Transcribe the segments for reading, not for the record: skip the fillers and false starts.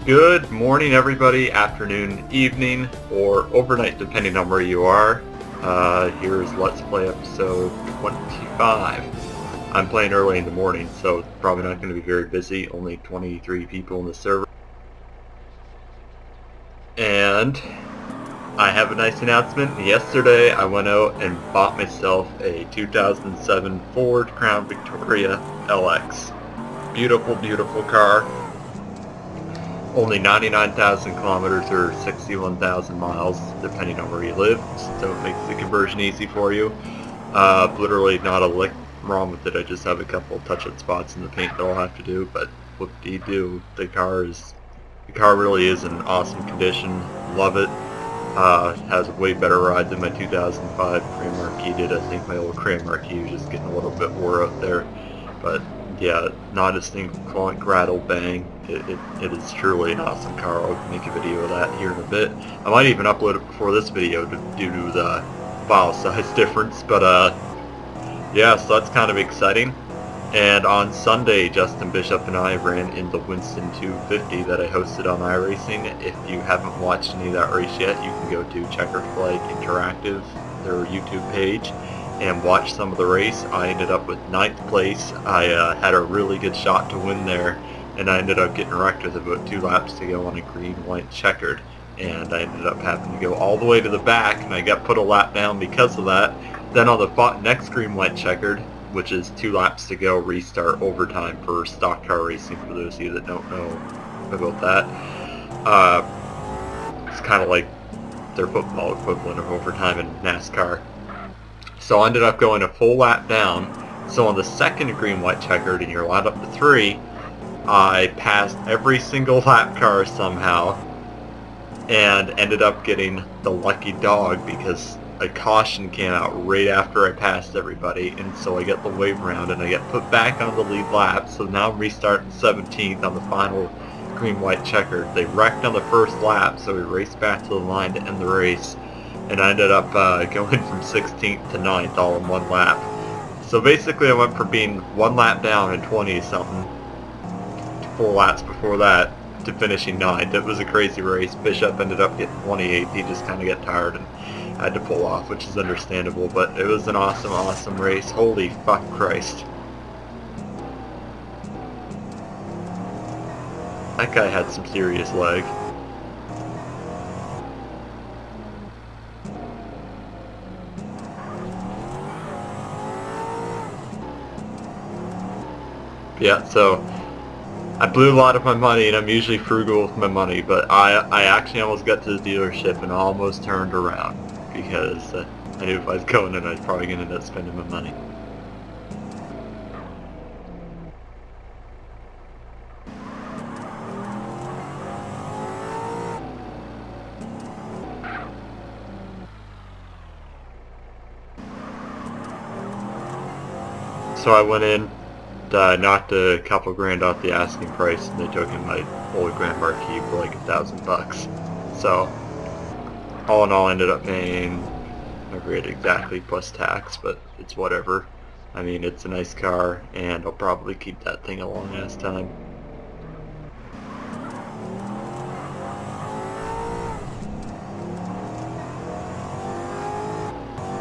Good morning, everybody, afternoon, evening, or overnight, depending on where you are. Here's Let's Play episode 25. I'm playing early in the morning, so it's probably not going to be very busy. Only 23 people in the server. And I have a nice announcement. Yesterday, I went out and bought myself a 2007 Ford Crown Victoria LX. Beautiful, beautiful car. Only 99,000 kilometers or 61,000 miles, depending on where you live, so it makes the conversion easy for you. Literally not a lick wrong with it. I just have a couple touch-up spots in the paint that I'll have to do, but what do you do? The car really is in awesome condition. Love it. Has a way better ride than my 2005 Grand Marquis did. I think my old Grand Marquis was just getting a little bit wore out there, but yeah, not a single clunk, rattle, bang. It is truly an awesome car. I'll make a video of that here in a bit. I might even upload it before this video due to the file size difference, but yeah, so that's kind of exciting. And on Sunday, Justin Bishop and I ran in the Winston 250 that I hosted on iRacing. If you haven't watched any of that race yet, you can go to Checkered Flag Interactive, their YouTube page, and watch some of the race. I ended up with 9th place. I had a really good shot to win there, and I ended up getting wrecked with about 2 laps to go on a green, white, checkered, and I ended up having to go all the way to the back, and I got put a lap down because of that. Then on the next green, white, checkered, which is 2 laps to go, restart overtime for stock car racing, for those of you that don't know about that. It's kind of like their football equivalent of overtime in NASCAR. So I ended up going a full lap down. So on the second green, white, checkered, and you're allowed up to 3, I passed every single lap car somehow and ended up getting the lucky dog because a caution came out right after I passed everybody, and so I get the wave round and I get put back on the lead lap. So now I'm restarting 17th on the final green, white, checkered. They wrecked on the first lap, so we raced back to the line to end the race, and I ended up going from 16th to 9th all in 1 lap. So basically I went from being 1 lap down and 20 something, 4 laps before that, to finishing 9th. It was a crazy race. Bishop ended up getting 28th. He just kind of got tired and had to pull off, which is understandable, but it was an awesome, awesome race. Holy fuck Christ. That guy had some serious leg. Yeah, so I blew a lot of my money, and I'm usually frugal with my money, but I actually almost got to the dealership and almost turned around because I knew if I was going in, I was probably going to end up spending my money. So I went in, knocked a couple grand off the asking price, and they took in my old Grand Marquis for like $1,000. So all in all, I ended up paying, I forget exactly, plus tax, but it's whatever. I mean, it's a nice car, and I'll probably keep that thing a long ass time.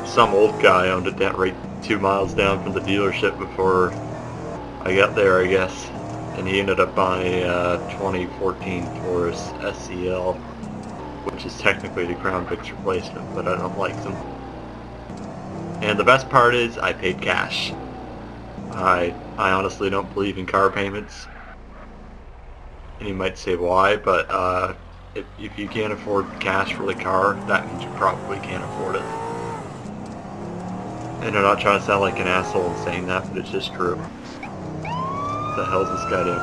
Some old guy owned it down right 2 miles down from the dealership before I got there, I guess, and he ended up buying a 2014 Taurus SEL, which is technically the Crown Vic's replacement, but I don't like them. And the best part is I paid cash. I honestly don't believe in car payments, and you might say why, but if you can't afford cash for the car, that means you probably can't afford it. And I'm not trying to sound like an asshole in saying that, but it's just true. What the hell's this guy doing?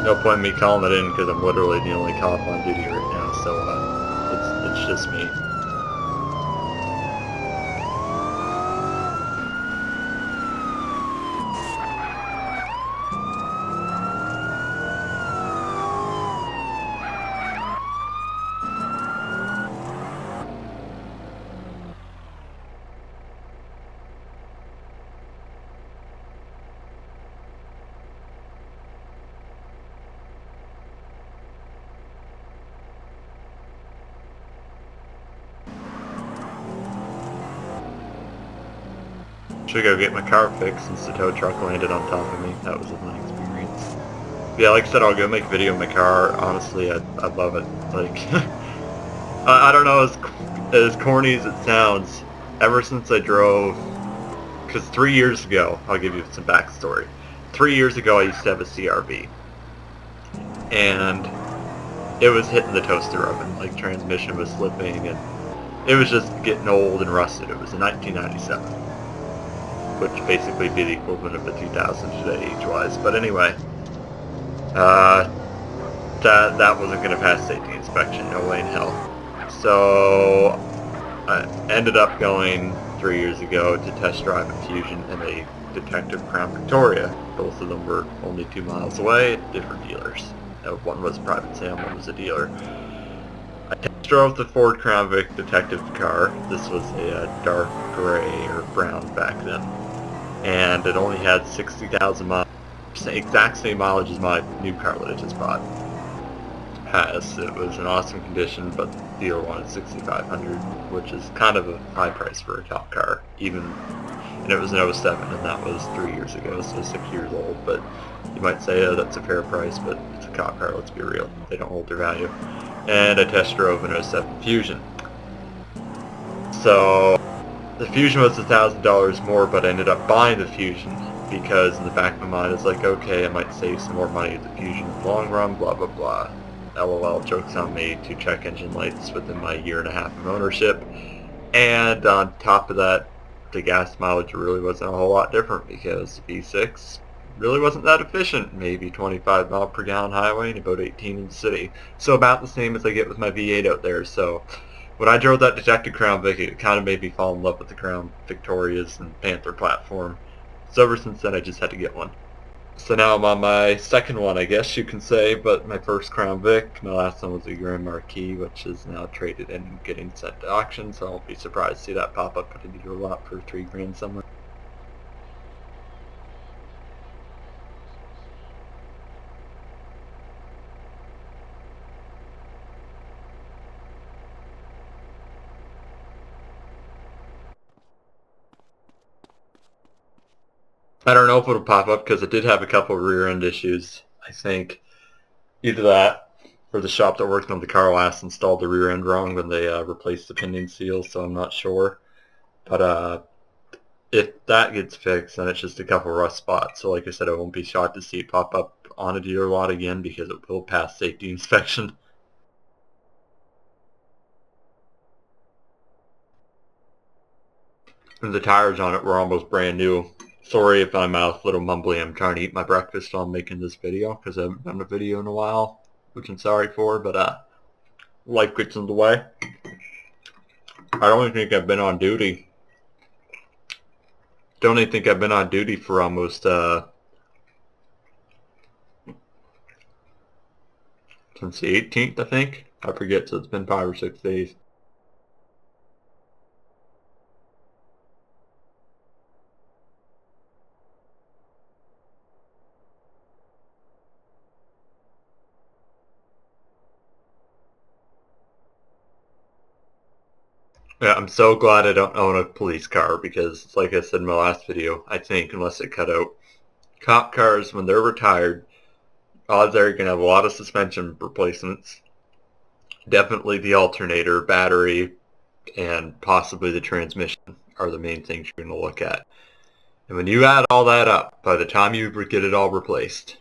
No point in me calling it in because I'm literally the only cop on duty right now, so it's just me. Should go get my car fixed since the tow truck landed on top of me. That was a fun experience. Yeah, like I said, I'll go make a video of my car. Honestly, I love it. Like, I don't know, as corny as it sounds, ever since I drove, because 3 years ago, I'll give you some backstory. 3 years ago, I used to have a CRV, and it was hitting the toaster oven. Like, transmission was slipping, and it was just getting old and rusted. It was a 1997, which basically be the equivalent of a 2000 today, age-wise. But anyway, that wasn't going to pass safety inspection, no way in hell. So I ended up going 3 years ago to test drive a Fusion and a Detective Crown Victoria. Both of them were only 2 miles away at different dealers. One was a private sale, one was a dealer. I test drove the Ford Crown Vic Detective car. This was a dark gray or brown back then. And it only had 60,000 miles, exact same mileage as my new car that I just bought has. It was in awesome condition, but the dealer wanted $6,500, which is kind of a high price for a cop car, and it was an '07, and that was 3 years ago, so 6 years old. But you might say, oh, that's a fair price, but it's a cop car, let's be real, they don't hold their value. And I test drove an '07 Fusion. So the Fusion was $1,000 more, but I ended up buying the Fusion because in the back of my mind it's like, okay, I might save some more money at the Fusion in the long run, blah blah blah. LOL, joke's on me, 2 check engine lights within my 1.5 years of ownership. And on top of that, the gas mileage really wasn't a whole lot different because the V6 really wasn't that efficient. Maybe 25 mile per gallon highway and about 18 in the city. So about the same as I get with my V8 out there. So when I drove that Detective Crown Vic, it kind of made me fall in love with the Crown Victorias and Panther platform. So ever since then, I just had to get one. So now I'm on my second one, I guess you can say, but my first Crown Vic, my last one was a Grand Marquis, which is now traded in and getting sent to auction, so I won't be surprised to see that pop up at a dealer lot for $3,000 somewhere. I don't know if it'll pop up because it did have a couple of rear end issues. I think either that or the shop that worked on the car last installed the rear end wrong when they replaced the pinion seal, so I'm not sure. But if that gets fixed, then it's just a couple of rust spots. So like I said, I won't be shocked to see it pop up on a dealer lot again because it will pass safety inspection. And the tires on it were almost brand new. Sorry if I'm a little mumbly. I'm trying to eat my breakfast while I'm making this video because I haven't done a video in a while, which I'm sorry for, but life gets in the way. I don't even think I've been on duty. Don't even think I've been on duty for almost since the 18th, I think. I forget, so it's been 5 or 6 days. Yeah, I'm so glad I don't own a police car because, like I said in my last video, I think, unless it cut out, cop cars, when they're retired, odds are you're going to have a lot of suspension replacements. Definitely the alternator, battery, and possibly the transmission are the main things you're going to look at. And when you add all that up, by the time you get it all replaced,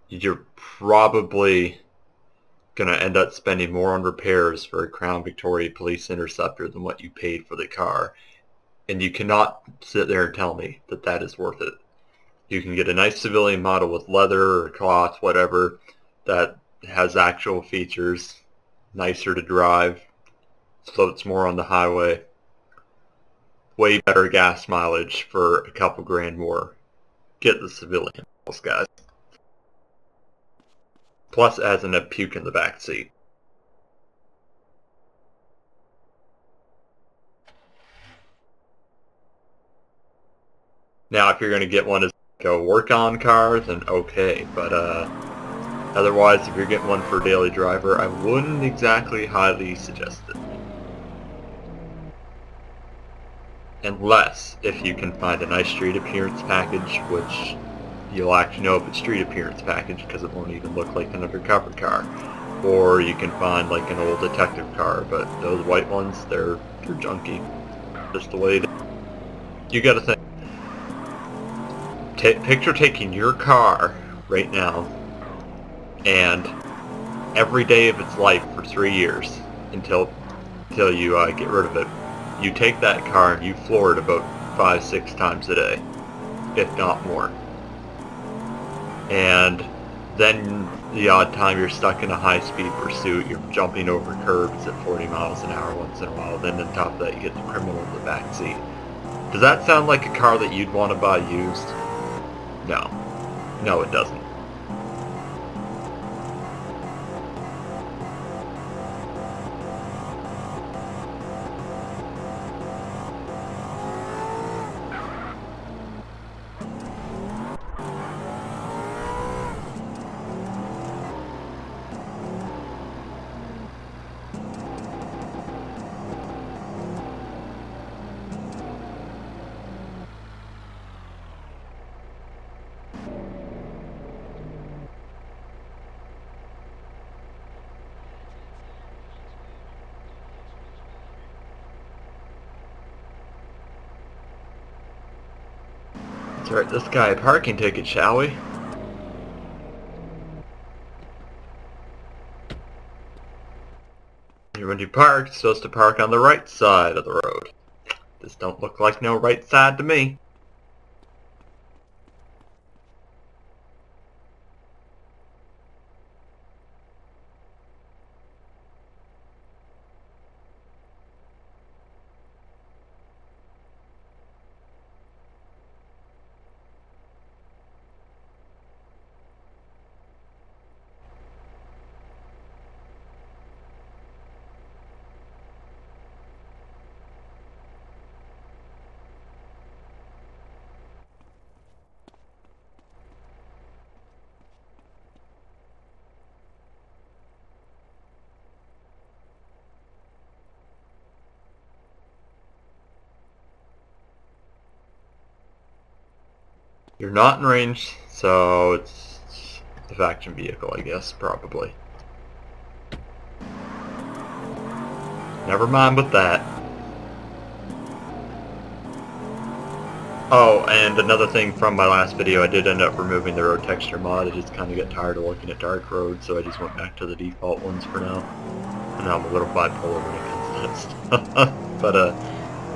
you're probably going to end up spending more on repairs for a Crown Victoria Police Interceptor than what you paid for the car. And you cannot sit there and tell me that that is worth it. You can get a nice civilian model with leather or cloth, whatever, that has actual features, nicer to drive, floats more on the highway, way better gas mileage for a couple grand more. Get the civilian models, guys. Plus it has enough puke in the back seat. Now if you're going to get one as a work-on car, then okay, but otherwise if you're getting one for a daily driver, I wouldn't exactly highly suggest it. Unless if you can find a nice street appearance package, which you'll actually know if it's street appearance package because it won't even look like an undercover car. Or you can find like an old detective car, but those white ones, they're junky. Just the way it is. You gotta think. Picture taking your car right now and every day of its life for 3 years until you get rid of it. You take that car and you floor it about 5-6 times a day, if not more. And then the odd time you're stuck in a high-speed pursuit, you're jumping over curbs at 40 miles an hour once in a while, then on top of that you get the criminal in the back seat. Does that sound like a car that you'd want to buy used? No. No, it doesn't. Let's write this guy a parking ticket, shall we? When you park, it's supposed to park on the right side of the road. This don't look like no right side to me. You're not in range, so it's a faction vehicle, I guess, probably. Never mind with that. Oh, and another thing from my last video, I did end up removing the road texture mod. I just kind of got tired of looking at dark roads, so I just went back to the default ones for now. And now I'm a little bipolar when it comes to that stuff. But,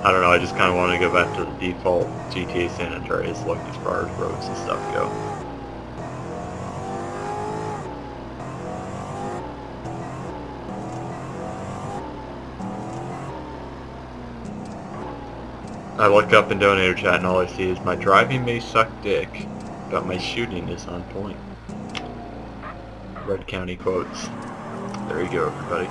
I don't know, I just kind of want to go back to the default GTA San Andreas look as far as roads and stuff go. I look up in donator chat and all I see is my driving may suck dick, but my shooting is on point. Red County quotes. There you go, everybody.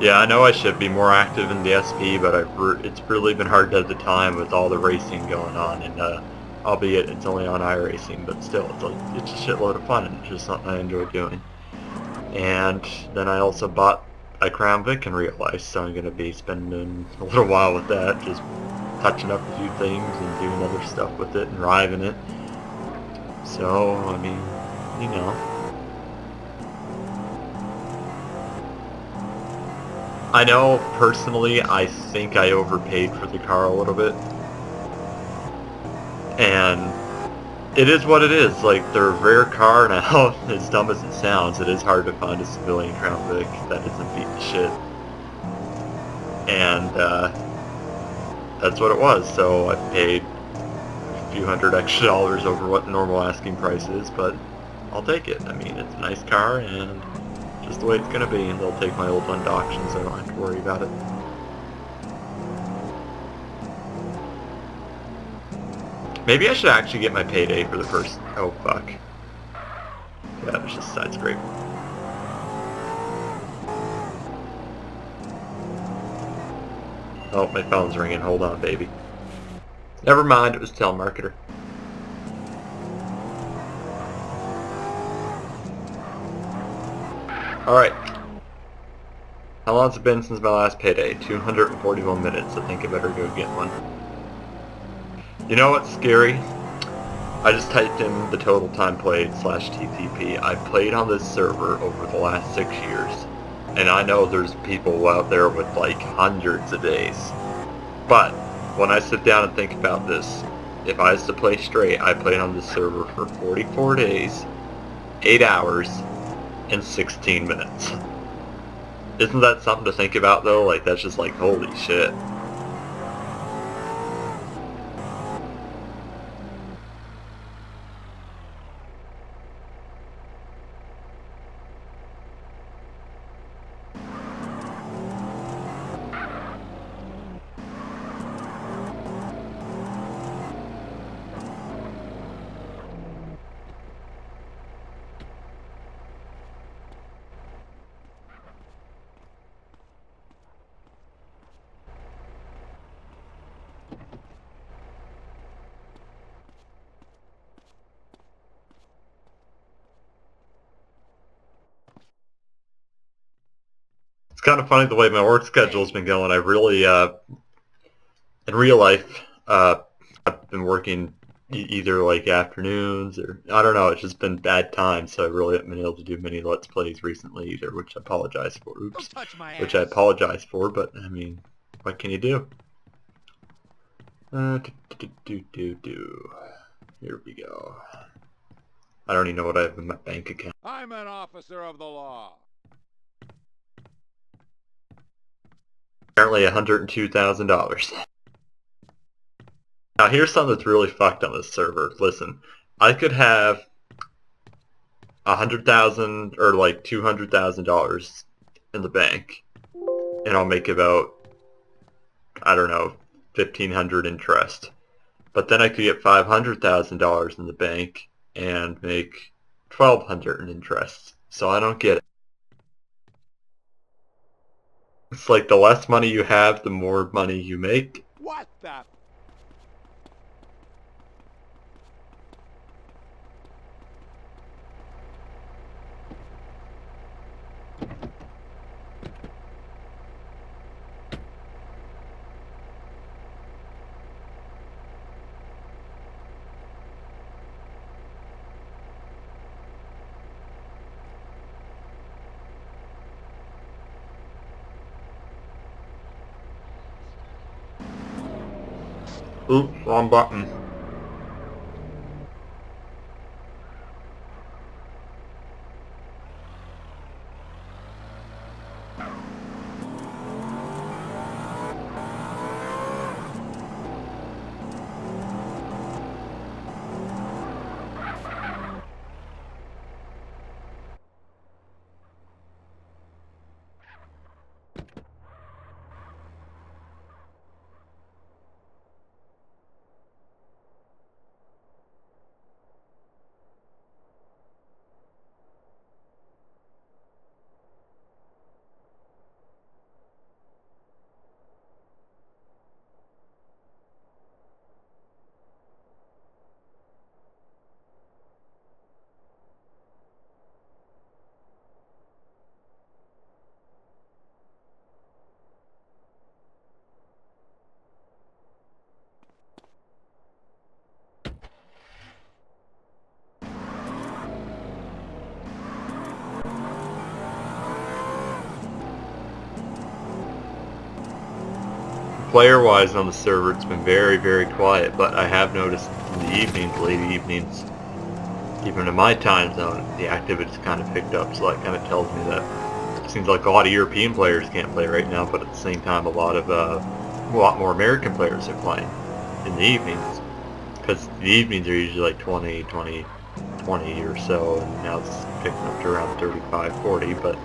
Yeah, I know I should be more active in the SP, but it's really been hard at the time with all the racing going on, and albeit it's only on iRacing, but still, it's a shitload of fun, and it's just something I enjoy doing. And then I also bought a Crown Vic and realized, so I'm going to be spending a little while with that, just touching up a few things and doing other stuff with it and driving it. So, I mean, you know. I know, personally, I think I overpaid for the car a little bit. And it is what it is. Like, they're a rare car now, as dumb as it sounds. It is hard to find a civilian Crown Vic that isn't beat to shit. and that's what it was. So I paid a few $100 extra over what the normal asking price is, but I'll take it. I mean, it's a nice car, and just the way it's gonna be, and they'll take my old one to auction, so I don't have to worry about it. Maybe I should actually get my payday for the first... Oh, fuck. Yeah, there's just a side scrape. Oh, my phone's ringing. Hold on, baby. Never mind, it was telemarketer. Alright. How long has it been since my last payday? 241 minutes. I think I better go get one. You know what's scary? I just typed in the total time played / TTP. I played on this server over the last 6 years. And I know there's people out there with like hundreds of days. But when I sit down and think about this, if I was to play straight, I played on this server for 44 days, 8 hours, and 16 minutes. Isn't that something to think about though? Like, that's just like, holy shit. It's kind of funny the way my work schedule's been going. I really, in real life, I've been working either like afternoons or, I don't know, it's just been bad times, so I really haven't been able to do many Let's Plays recently either, which I apologize for. Oops. Which I apologize for, but, I mean, what can you do? Here we go. I don't even know what I have in my bank account. I'm an officer of the law. Apparently $102,000. Now here's something that's really fucked on this server. Listen, I could have $100,000 or like $200,000 in the bank, and I'll make about, I don't know, $1,500 interest. But then I could get $500,000 in the bank and make $1,200 in interest. So I don't get it. It's like the less money you have, the more money you make. What the? Oop, wrong button. Player-wise on the server, it's been very, very quiet, but I have noticed in the evenings, late evenings, even in my time zone, the activity's kind of picked up, so that kind of tells me that seems like a lot of European players can't play right now, but at the same time, a lot more American players are playing in the evenings, because the evenings are usually like 20 or so, and now it's picking up to around 35, 40. But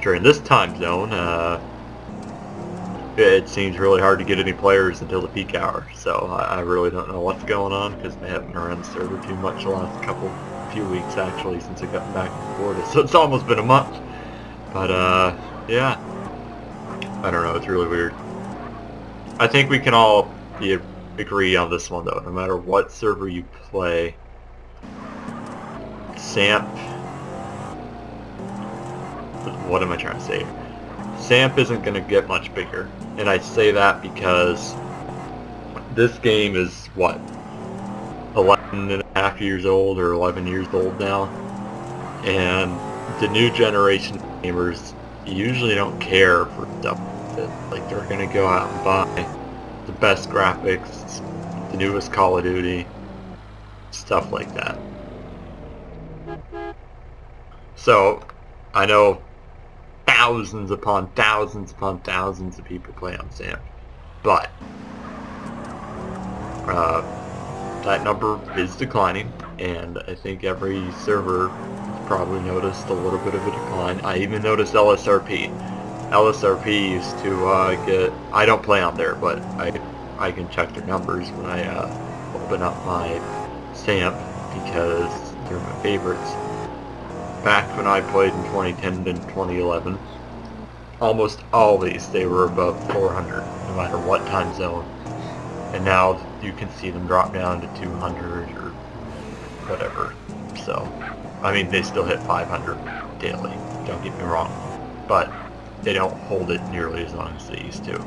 during this time zone, it seems really hard to get any players until the peak hour. So I really don't know what's going on, because they haven't been around the server too much the last few weeks actually, since I got back to Florida. So it's almost been a month. But yeah, I don't know. It's really weird. I think we can all agree on this one though. No matter what server you play, SAMP. What am I trying to say? SAMP isn't going to get much bigger, and I say that because this game is what, 11 and a half years old or 11 years old now, and the new generation of gamers usually don't care for stuff like they're going to go out and buy the best graphics, the newest Call of Duty, stuff like that. So I know thousands upon thousands upon thousands of people play on SAMP, but that number is declining, and I think every server has probably noticed a little bit of a decline. I even noticed LSRP. LSRP used to get, I don't play on there, but I can check their numbers when I open up my SAMP, because they're my favorites. Back when I played in 2010 and 2011, almost always they were above 400, no matter what time zone. And now you can see them drop down to 200 or whatever. So, I mean, they still hit 500 daily, don't get me wrong, but they don't hold it nearly as long as they used to.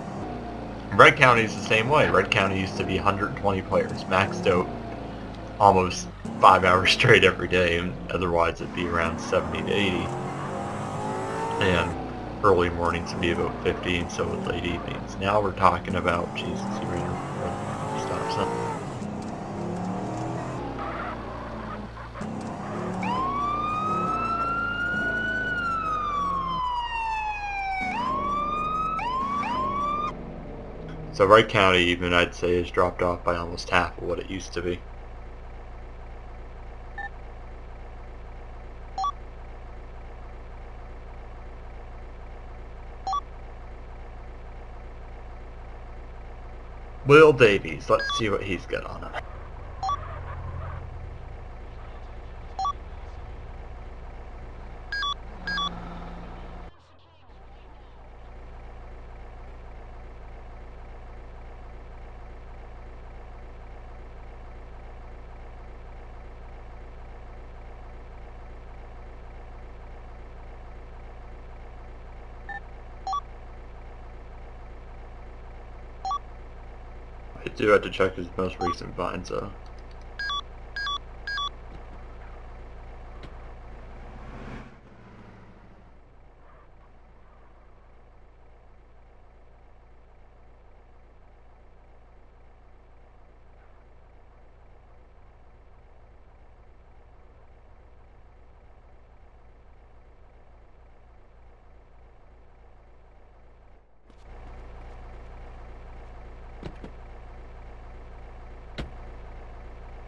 Red County is the same way. Red County used to be 120 players, maxed out almost 5 hours straight every day, and otherwise it'd be around 70 to 80. And early mornings would be about 50, and so would late evenings. Now we're talking about, Jesus, he ran a stop sign. So Wright County, even, I'd say, has dropped off by almost half of what it used to be. Will Davies, let's see what he's got on it. I do have to check his most recent finds though.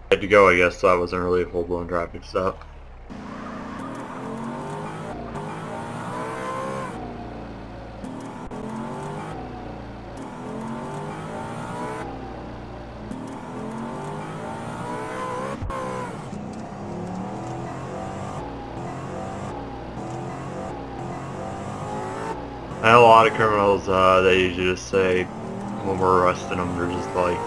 I had to go, I guess, so I wasn't really a full-blown traffic stop. I know a lot of criminals, they usually just say, when we're arresting them, they're just like,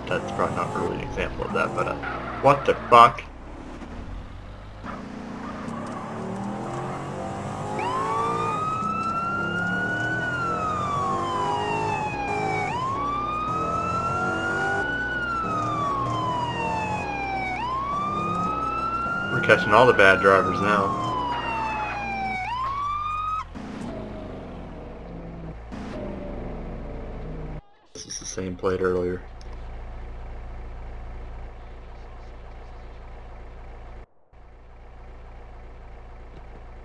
that's probably not really an example of that, but what the fuck? We're catching all the bad drivers now. This is the same plate earlier.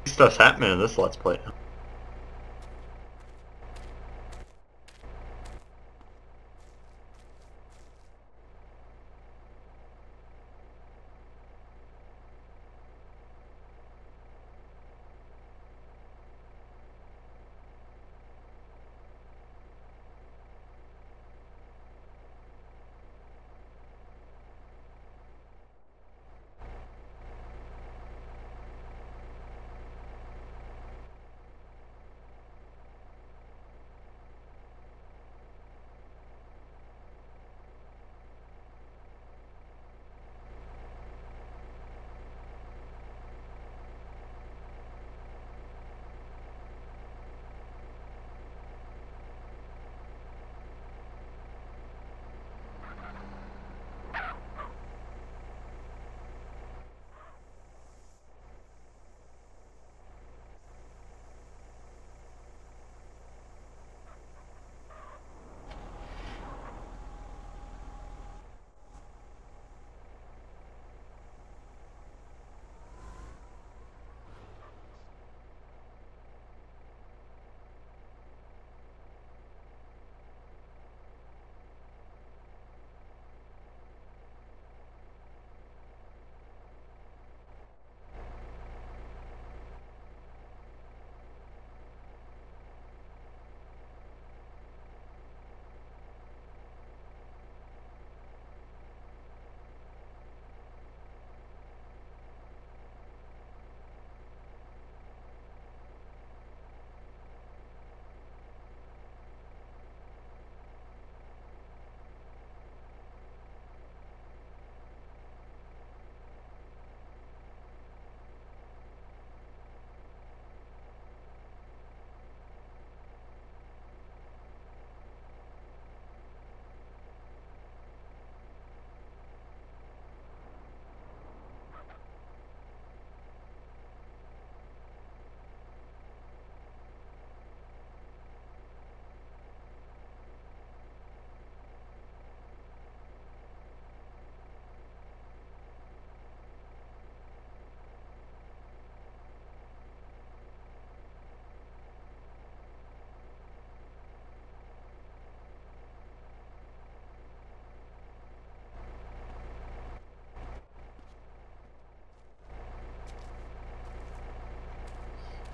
Stuff's happening in this Let's Play.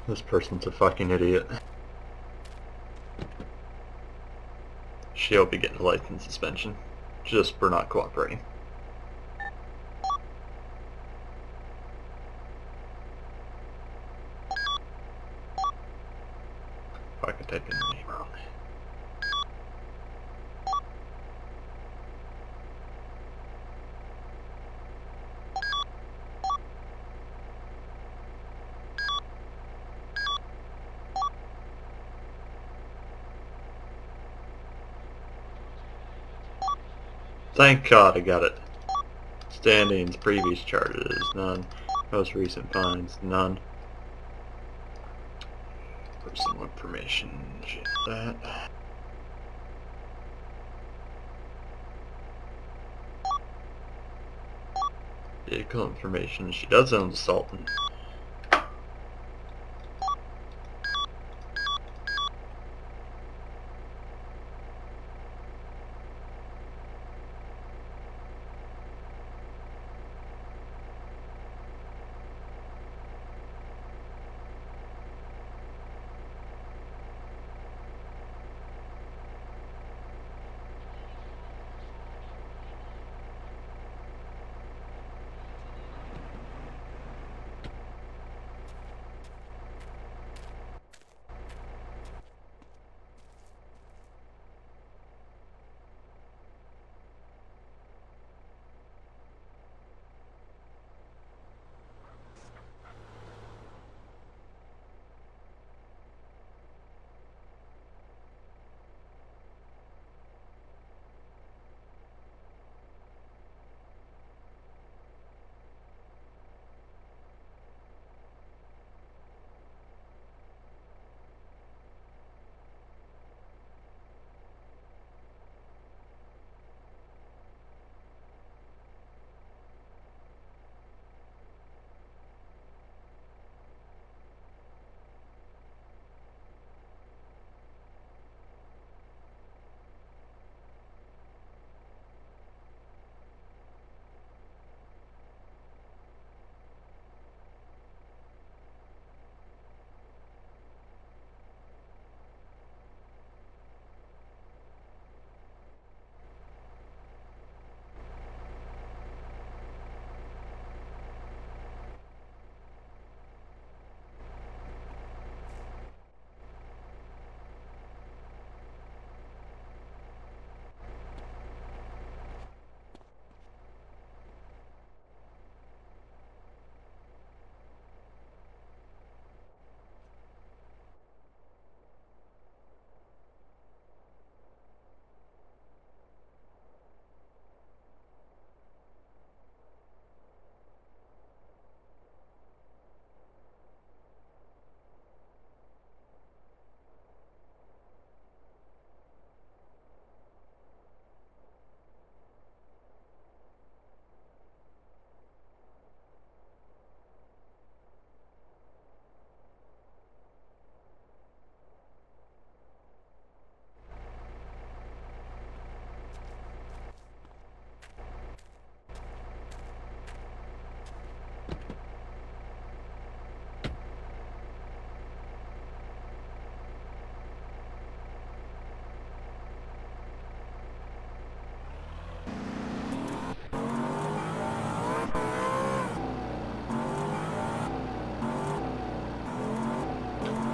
This person's a fucking idiot. She'll be getting a license suspension just for not cooperating. If I can type in her name wrong. Thank God I got it. Standings, previous charges, none. Most recent fines, none. Personal information, shit that. Vehicle information, she does own the Sultan.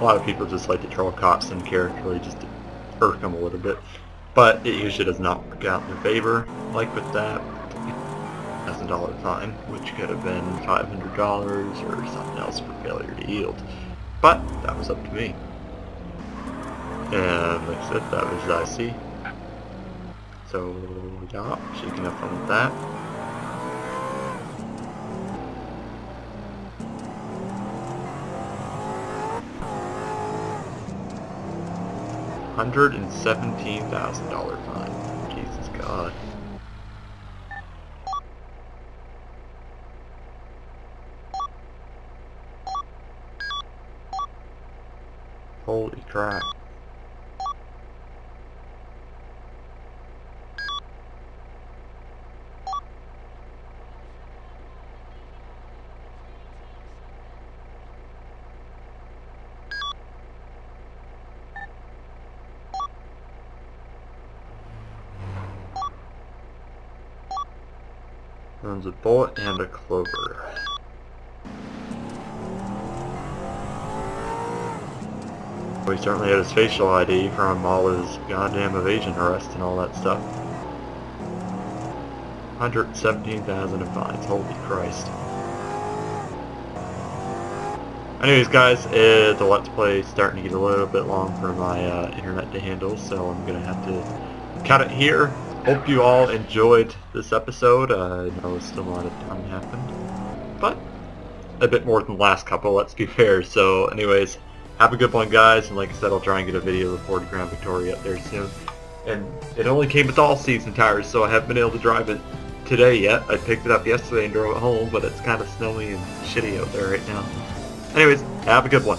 A lot of people just like to troll cops uncharacterily just to irk them a little bit, but it usually does not work out in their favor. Like with that $1,000 fine, which could have been $500 or something else for failure to yield, but that was up to me. And like I said, that was IC. So yeah, she can have fun with that. $117,000 fine. Jesus God. Holy crap. Runs a bullet and a clover. We certainly had his facial ID from all his goddamn evasion arrests and all that stuff. 117,000 in fines, holy Christ. Anyways guys, the Let's Play is starting to get a little bit long for my internet to handle, so I'm going to have to cut it here. Hope you all enjoyed this episode. I know still a lot of time happened, but a bit more than the last couple, let's be fair. So anyways, have a good one guys, and like I said, I'll try and get a video of the Ford Crown Victoria up there soon. And it only came with all season tires, so I haven't been able to drive it today yet. I picked it up yesterday and drove it home, but it's kind of snowy and shitty out there right now. Anyways, have a good one.